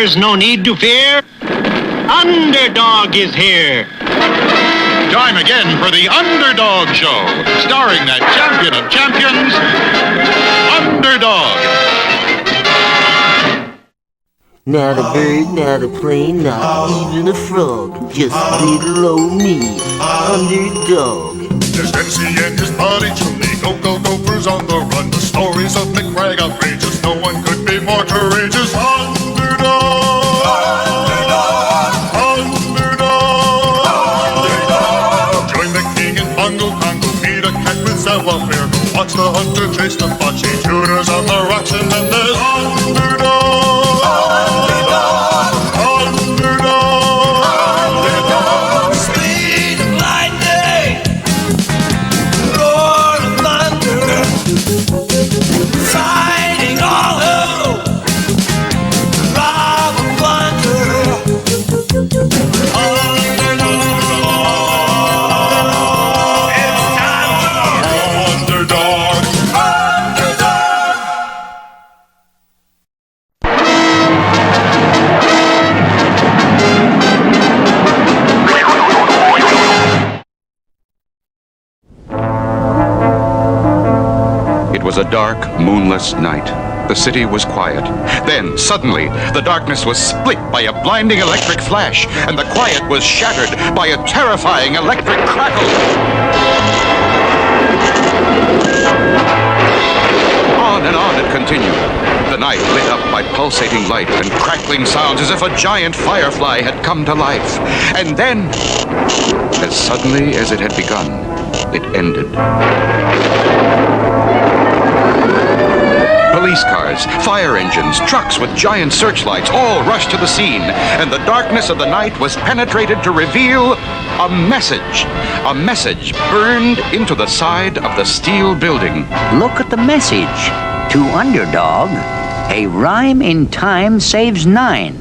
There's no need to fear. Underdog is here. Time again for the Underdog Show, starring that champion of champions, Underdog. Not a bird, not a plane, not even a frog. Just little old me, Underdog. There's MC and his buddy Julie, go gophers on the run. The stories of McBragg outrageous, no one could be more courageous. Underdog, Underdog, Underdog, Underdog. Join the king in Bongo Congo, meet a cat with savoir-faire. Go watch the hunter chase the bocce, shooters on the rocks, and then there's Underdog. It was a dark, moonless night. The city was quiet. Then, suddenly, the darkness was split by a blinding electric flash, and the quiet was shattered by a terrifying electric crackle. On and on it continued. The night lit up by pulsating light and crackling sounds as if a giant firefly had come to life. And then, as suddenly as it had begun, it ended. Police cars, fire engines, trucks with giant searchlights all rushed to the scene, and the darkness of the night was penetrated to reveal a message. A message burned into the side of the steel building. Look at the message. To Underdog, a rhyme in time saves 9.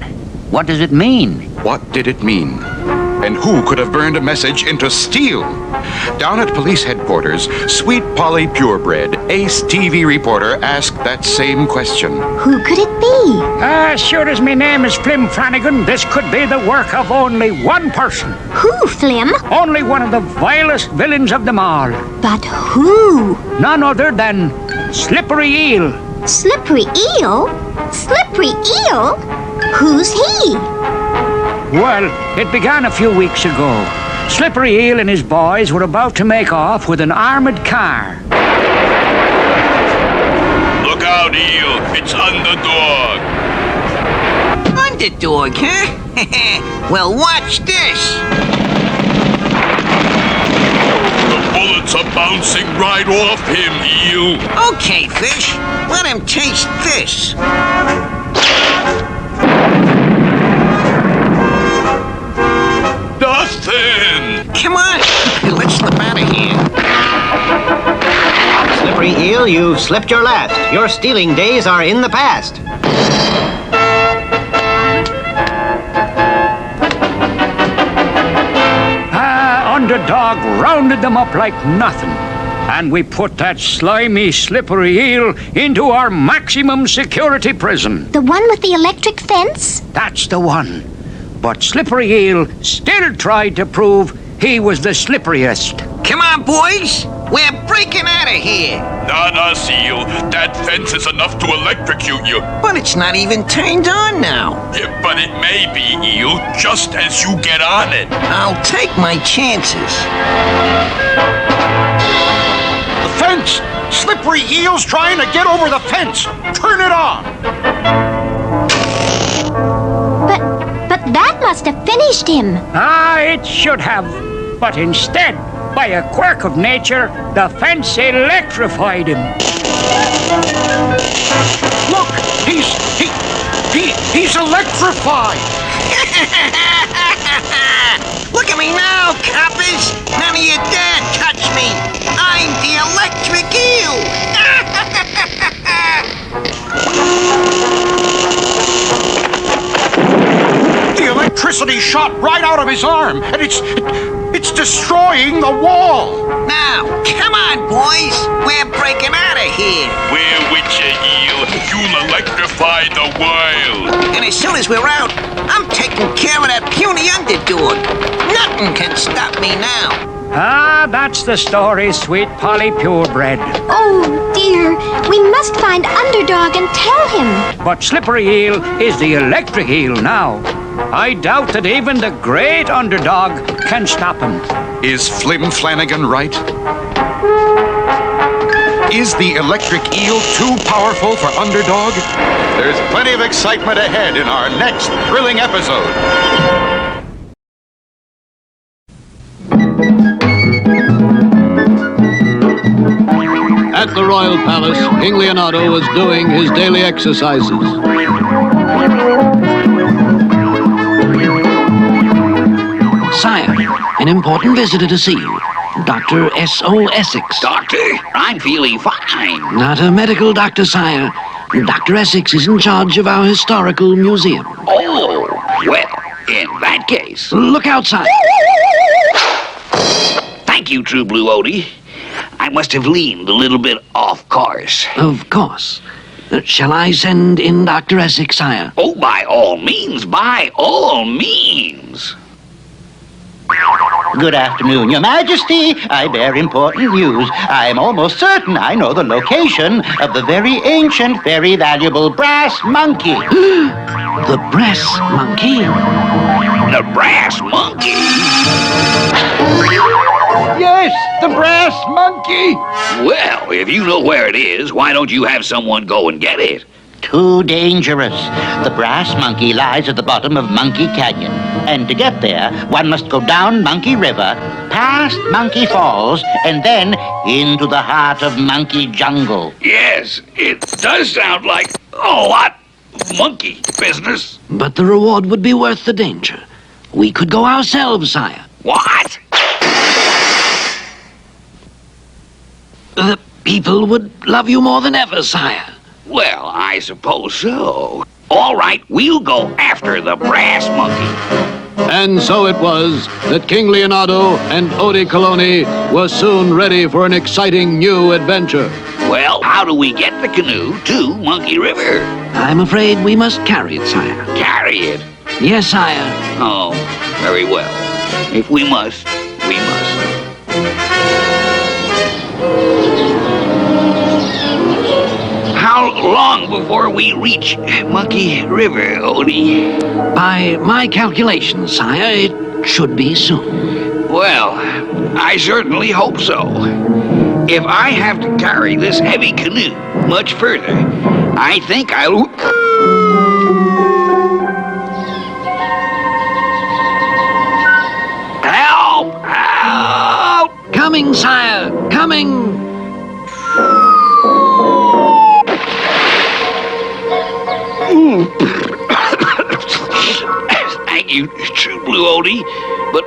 What does it mean? What did it mean? And who could have burned a message into steel? Down at police headquarters, Sweet Polly Purebred, ace TV reporter, asked that same question. Who could it be? Sure as my name is Flim Flanagan, this could be the work of only one person. Who, Flim? Only one of the vilest villains of them all. But who? None other than Slippery Eel. Slippery Eel? Slippery Eel? Who's he? Well, it began a few weeks ago. Slippery Eel and his boys were about to make off with an armored car. Look out, Eel. It's Underdog. Underdog, huh? Well, watch this. The bullets are bouncing right off him, Eel. Okay, Fish. Let him taste this. Nothing. Come on. Let's slip out of here. Slippery Eel, you've slipped your last. Your stealing days are in the past. Underdog rounded them up like nothing. And we put that slimy, Slippery Eel into our maximum security prison. The one with the electric fence? That's the one. But Slippery Eel still tried to prove he was the slipperiest. Come on, boys. We're breaking out of here. Nah, Eel. That fence is enough to electrocute you. But it's not even turned on now. Yeah, but it may be, Eel, just as you get on it. I'll take my chances. The fence! Slippery Eel's trying to get over the fence! Turn it on! But that must have finished him. It should have. But instead, by a quirk of nature, the fence electrified him. Look! He's electrified! Look at me now, coppers! None of you dare touch me! I'm the Electric Eel! The electricity shot right out of his arm, and it's destroying the wall! Now, come on, boys! We're breaking out of here! We're with you, Eel. you'll electrify the world. And as soon as we're out, I'm taking care of that puny underdog. Nothing can stop me now. Ah, that's the story, sweet Polly Purebred. Oh, dear. We must find Underdog and tell him. But Slippery Eel is the Electric Eel now. I doubt that even the great Underdog can stop him. Is Flim Flanagan right? Is the Electric Eel too powerful for Underdog? There's plenty of excitement ahead in our next thrilling episode. At the Royal Palace, King Leonardo was doing his daily exercises. Sire, an important visitor to see you. Dr. S.O. Essex. Doctor, I'm feeling fine. Not a medical doctor, sire. Dr. Essex is in charge of our historical museum. Oh, well, in that case. Look outside. Thank you, True Blue Odie. I must have leaned a little bit off course. Of course. Shall I send in Dr. Essex, sire? Oh, by all means, by all means. Good afternoon, Your Majesty. I bear important news. I'm almost certain I know the location of the very ancient, very valuable brass monkey. The brass monkey? The brass monkey? Yes, the brass monkey. Well, if you know where it is, why don't you have someone go and get it? Too dangerous. The brass monkey lies at the bottom of Monkey Canyon. And to get there, one must go down Monkey River, past Monkey Falls, and then into the heart of Monkey Jungle. Yes, it does sound like a lot of monkey business. But the reward would be worth the danger. We could go ourselves, sire. What? The people would love you more than ever, sire. Well, I suppose so. All right, we'll go after the brass monkey. And so it was that King Leonardo and Odie Cologne were soon ready for an exciting new adventure. Well, how do we get the canoe to Monkey River? I'm afraid we must carry it, sire. Carry it? Yes, sire. Oh, very well. If we must, we must. How long before we reach Monkey River, Odie? By my calculations, sire, it should be soon. Well, I certainly hope so. If I have to carry this heavy canoe much further, I think I'll... Help! Help! Coming, sire! Coming! Thank you, True Blue Odie. But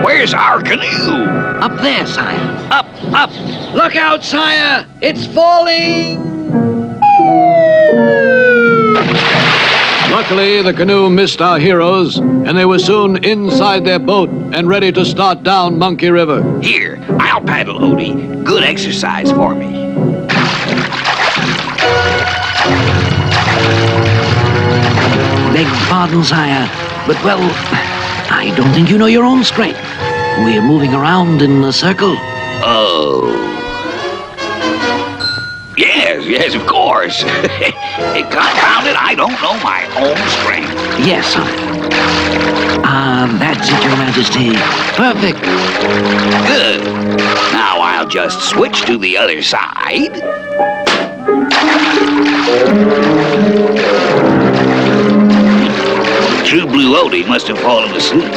where's our canoe? Up there, sire. Up, up. Look out, sire! It's falling! Luckily, the canoe missed our heroes, and they were soon inside their boat and ready to start down Monkey River. Here, I'll paddle, Odie. Good exercise for me. Beg pardon, sire, but, well, I don't think you know your own strength. We're moving around in a circle. Oh. Yes, of course. Confound it, I don't know my own strength. Yes, sire. That's it, Your Majesty. Perfect. Good. Now I'll just switch to the other side. True Blue Odie must have fallen asleep.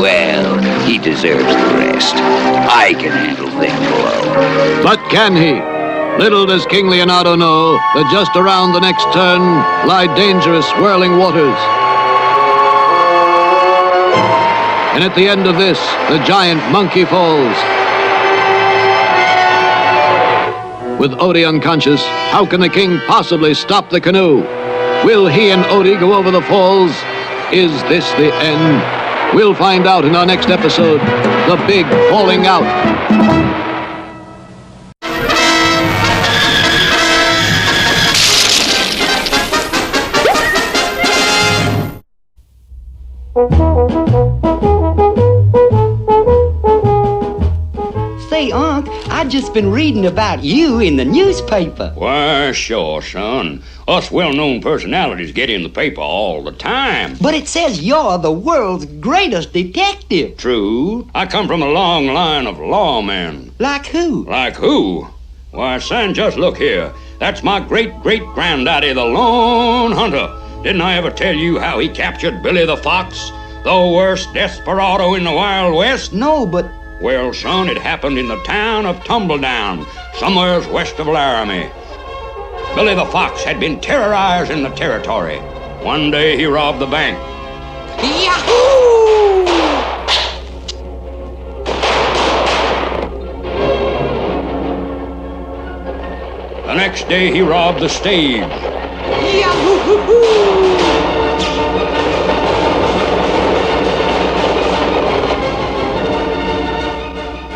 Well, he deserves the rest. I can handle things below. But can he? Little does King Leonardo know that just around the next turn lie dangerous swirling waters. And at the end of this, the giant monkey falls. With Odie unconscious, how can the king possibly stop the canoe? Will he and Odie go over the falls? Is this the end? We'll find out in our next episode, The Big Falling Out. I've just been reading about you in the newspaper. Why, sure, son. Us well-known personalities get in the paper all the time. But it says you're the world's greatest detective. True. I come from a long line of lawmen. Like who? Like who? Why, son, just look here. That's my great-great-granddaddy, the Lone Hunter. Didn't I ever tell you how he captured Billy the Fox, the worst desperado in the Wild West? No, but... Well, son, it happened in the town of Tumbledown, somewheres west of Laramie. Billy the Fox had been terrorizing the territory. One day he robbed the bank. Yahoo! The next day he robbed the stage. Yahoo!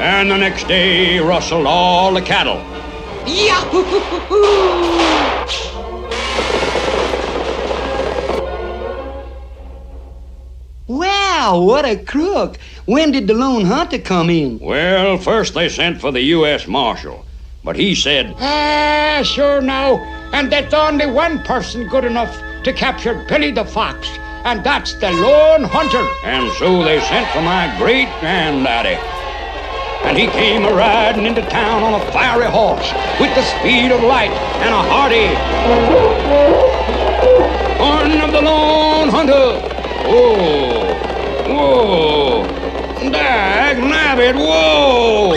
And the next day he rustled all the cattle. Yahoo! Wow, what a crook. When did the Lone Hunter come in? Well, first they sent for the U.S. Marshal. But he said, Sure now. And there's only one person good enough to capture Billy the Fox. And that's the Lone Hunter. And so they sent for my great-granddaddy. And he came a-riding into town on a fiery horse with the speed of light and a hearty horn of the Lone Hunter. Whoa, whoa, dag-nabbit, whoa.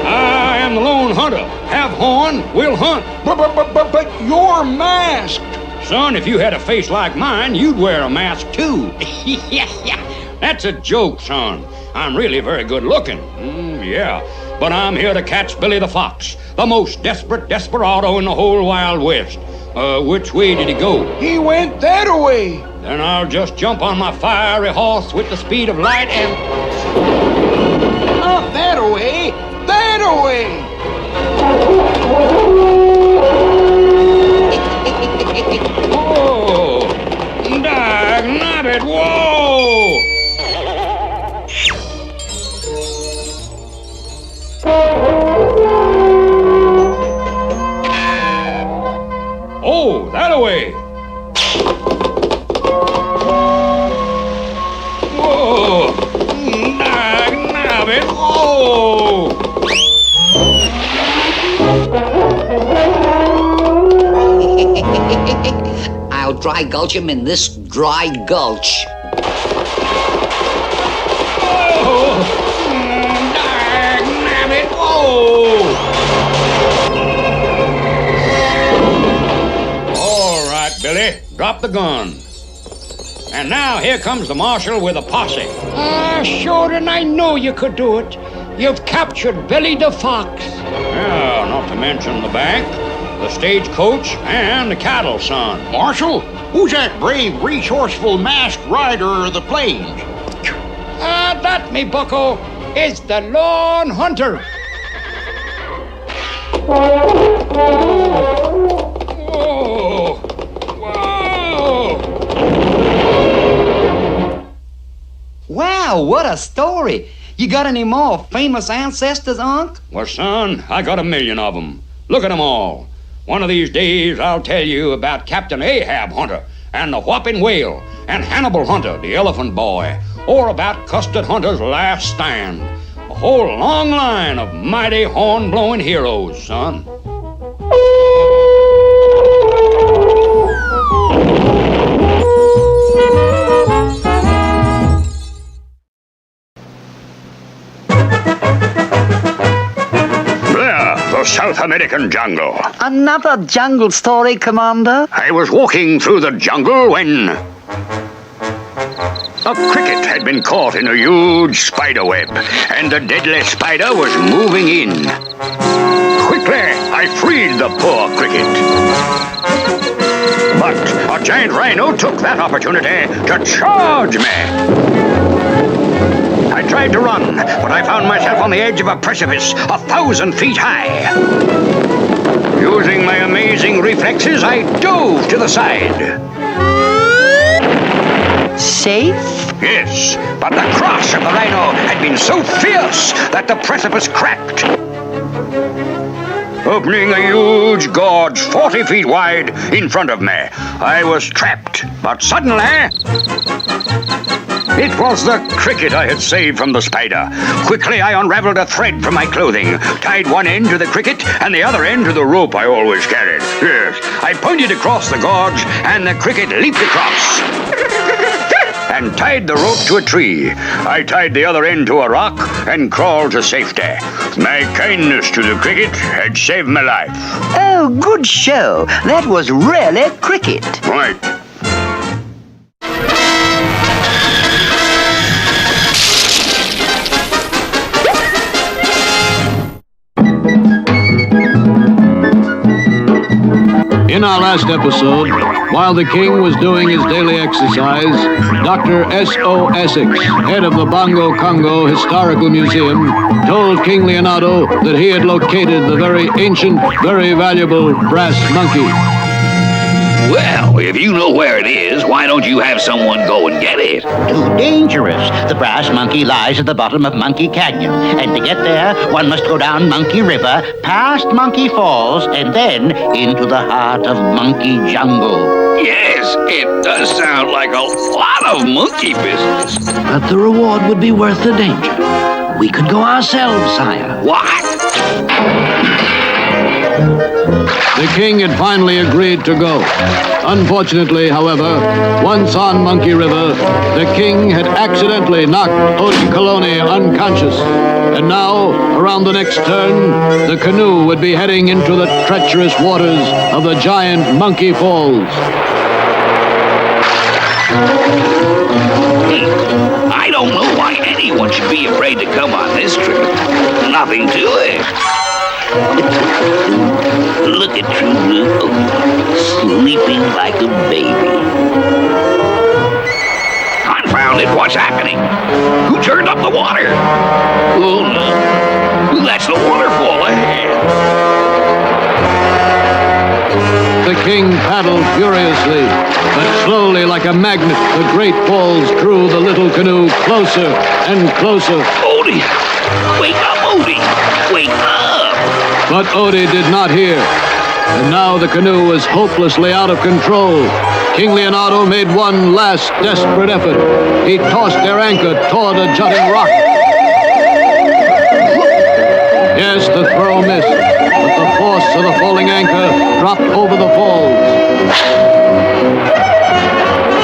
I am the Lone Hunter. Have horn, we'll hunt. But you're masked. Son, if you had a face like mine, you'd wear a mask too. That's a joke, son. I'm really very good looking. Yeah. But I'm here to catch Billy the Fox, the most desperate desperado in the whole Wild West. Which way did he go? He went that way. Then I'll just jump on my fiery horse with the speed of light and... Not that way. That way. Whoa! Dag-nabbit, whoa! Oh, that-a-way! Whoa! Dag-nabbit, whoa! I'll dry gulch him in this dry gulch. Oh! Dag-nabbit, whoa! Billy, drop the gun. And now here comes the marshal with a posse. Sure, and I know you could do it. You've captured Billy the Fox. Yeah, not to mention the bank, the stagecoach, and the cattle, son. Marshal, who's that brave, resourceful, masked rider of the plains? That, me bucko, is the Lone Hunter. Whoa! Wow, what a story. You got any more famous ancestors, Unc? Well, son, I got 1,000,000 of them. Look at them all. One of these days, I'll tell you about Captain Ahab Hunter and the Whopping Whale and Hannibal Hunter, the Elephant Boy, or about Custard Hunter's last stand. A whole long line of mighty horn-blowing heroes, son. The South American jungle. Another jungle story, Commander? I was walking through the jungle when a cricket had been caught in a huge spider web, and the deadly spider was moving in. Quickly, I freed the poor cricket. But a giant rhino took that opportunity to charge me. I tried to run, but I found myself on the edge of a precipice 1,000 feet high. Using my amazing reflexes, I dove to the side. Safe? Yes, but the crush of the Rhino had been so fierce that the precipice cracked, opening a huge gorge 40 feet wide in front of me. I was trapped, but suddenly... It was the cricket I had saved from the spider. Quickly, I unraveled a thread from my clothing, tied one end to the cricket and the other end to the rope I always carried. Yes, I pointed across the gorge, and the cricket leaped across and tied the rope to a tree. I tied the other end to a rock and crawled to safety. My kindness to the cricket had saved my life. Oh, good show. That was really cricket. Right. In our last episode, while the king was doing his daily exercise, Dr. S.O. Essex, head of the Bongo Congo Historical Museum, told King Leonardo that he had located the very ancient, very valuable brass monkey. Well, if you know where it is, why don't you have someone go and get it? Too dangerous. The brass monkey lies at the bottom of Monkey Canyon. And to get there, one must go down Monkey River, past Monkey Falls, and then into the heart of Monkey Jungle. Yes, it does sound like a lot of monkey business. But the reward would be worth the danger. We could go ourselves, sire. What? The king had finally agreed to go. Unfortunately, however, once on Monkey River, the king had accidentally knocked Odie Cologne unconscious. And now, around the next turn, the canoe would be heading into the treacherous waters of the giant Monkey Falls. I don't know why anyone should be afraid to come on this trip. Nothing to it. Look at True Blue sleeping like a baby. Confound it, what's happening? Who turned up the water? Oh no, that's the waterfall ahead. The king paddled furiously, but slowly like a magnet, the great falls drew the little canoe closer and closer. Odie! Wake up, Odie! Wake up! But Odie did not hear, and now the canoe was hopelessly out of control. King Leonardo made one last desperate effort. He tossed their anchor toward a jutting rock. Yes, the throw missed, but the force of the falling anchor dropped over the falls,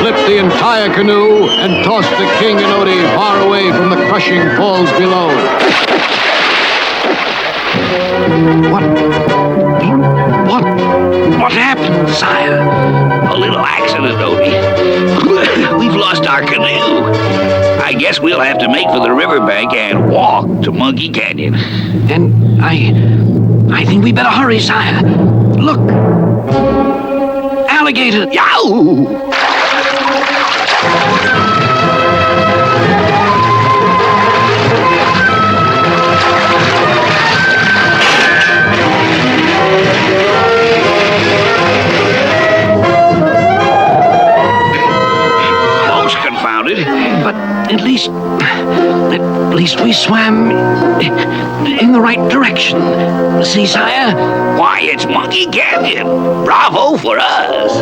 flipped the entire canoe, and tossed the king and Odie far away from the crushing falls below. What happened, sire? A little accident, Odie. We've lost our canoe. I guess we'll have to make for the riverbank and walk to Monkey Canyon. And I think we better hurry, sire. Look! Alligator! Yow! But at least we swam in the right direction. See, sire? Why, it's Monkey Canyon. Bravo for us.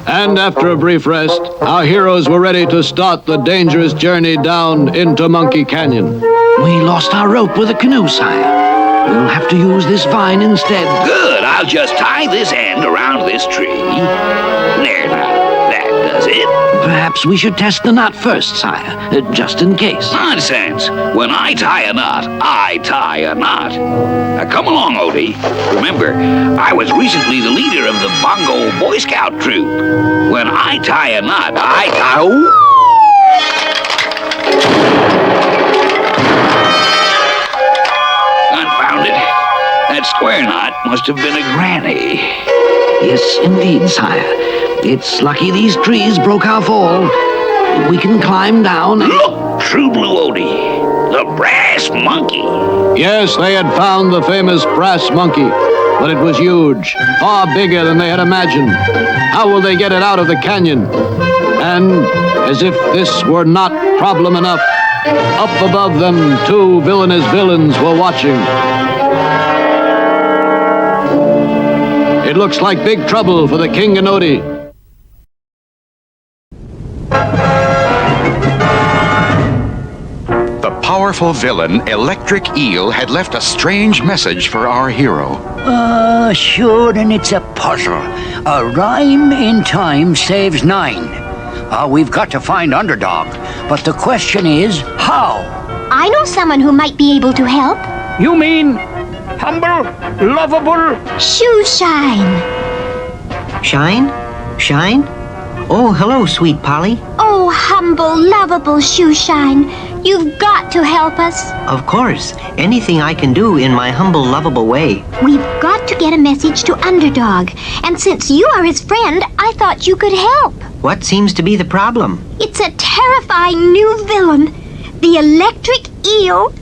And after a brief rest, our heroes were ready to start the dangerous journey down into Monkey Canyon. We lost our rope with the canoe, sire. We'll have to use this vine instead. Good. I'll just tie this end around this tree. There now. That does it. Perhaps we should test the knot first, sire, just in case. Nonsense. When I tie a knot, I tie a knot. Now come along, Odie. Remember, I was recently the leader of the Bongo Boy Scout troop. When I tie a knot, I tie... Oh. Confound it. That square knot must have been a granny. Yes, indeed, sire. It's lucky these trees broke our fall. We can climb down and... Look, True Blue Odie, the brass monkey. Yes, they had found the famous brass monkey, but it was huge, far bigger than they had imagined. How will they get it out of the canyon? And, as if this were not problem enough, up above them, two villainous villains were watching. It looks like big trouble for the King and Odie. The powerful villain, Electric Eel, had left a strange message for our hero. Sure, and it's a puzzle. A rhyme in time saves 9. We've got to find Underdog, but the question is, how? I know someone who might be able to help. You mean humble, lovable? Shoe Shine. Shine? Shine? Oh, hello, sweet Polly. Oh, humble, lovable Shoe Shine. You've got to help us. Of course. Anything I can do in my humble, lovable way. We've got to get a message to Underdog. And since you are his friend, I thought you could help. What seems to be the problem? It's a terrifying new villain, the Electric Eel.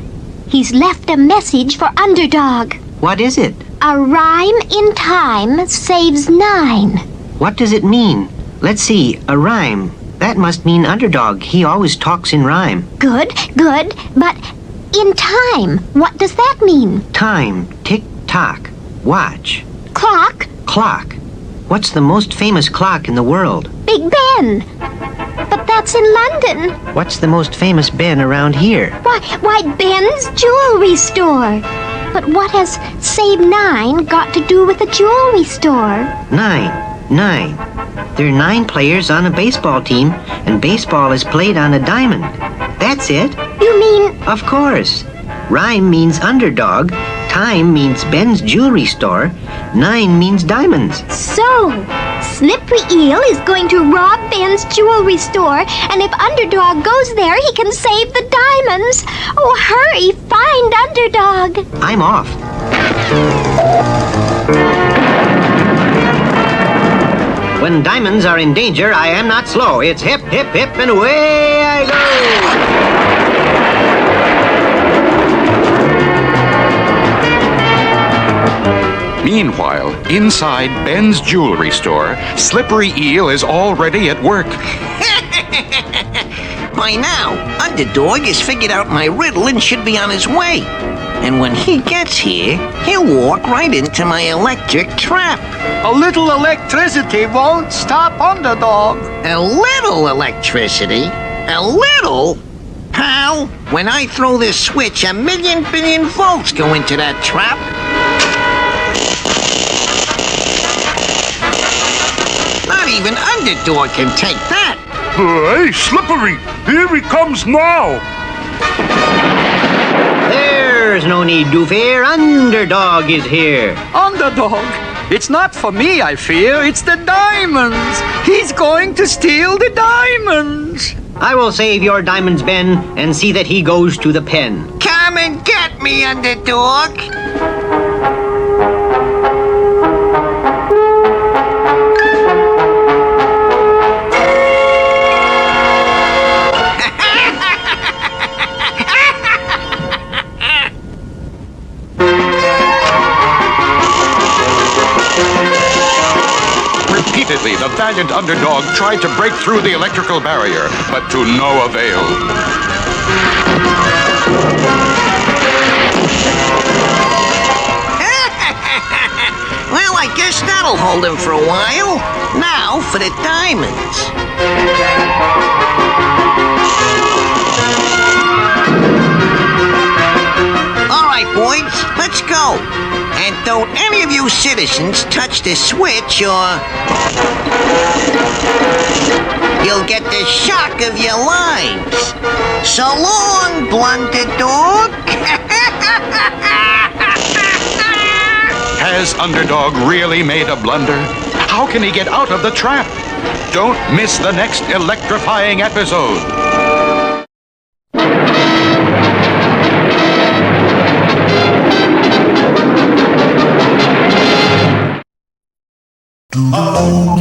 He's left a message for Underdog. What is it? A rhyme in time saves 9. What does it mean? Let's see, a rhyme. That must mean Underdog. He always talks in rhyme. Good. But in time, what does that mean? Time. Tick-tock. Watch. Clock? Clock. What's the most famous clock in the world? Big Ben. But that's in London. What's the most famous Ben around here? Why, Ben's jewelry store. But what has Save 9 got to do with the jewelry store? 9. There are 9 players on a baseball team, and baseball is played on a diamond. That's it. You mean... Of course. Rhyme means Underdog. Time means Ben's jewelry store. 9 means diamonds. So, Slippery Eel is going to rob Ben's jewelry store, and if Underdog goes there, he can save the diamonds. Oh, hurry, find Underdog. I'm off. When diamonds are in danger, I am not slow. It's hip, hip, hip, and away I go! Meanwhile, inside Ben's jewelry store, Slippery Eel is already at work. By now, Underdog has figured out my riddle and should be on his way. And when he gets here, he'll walk right into my electric trap. A little electricity won't stop Underdog. A little electricity? A little? Pal, when I throw this switch, 1,000,000 billion volts go into that trap. Not even Underdog can take that. Hey, Slippery, here he comes now. There's no need to fear. Underdog is here. Underdog? It's not for me, I fear. It's the diamonds. He's going to steal the diamonds. I will save your diamonds, Ben, and see that he goes to the pen. Come and get me, Underdog. Repeatedly, the valiant Underdog tried to break through the electrical barrier, but to no avail. Well, I guess that'll hold him for a while. Now for the diamonds. All right, boys, let's go. And don't any of you citizens touch the switch or you'll get the shock of your lives. So long, Blunder Dog. Has Underdog really made a blunder? How can he get out of the trap? Don't miss the next electrifying episode. Oh,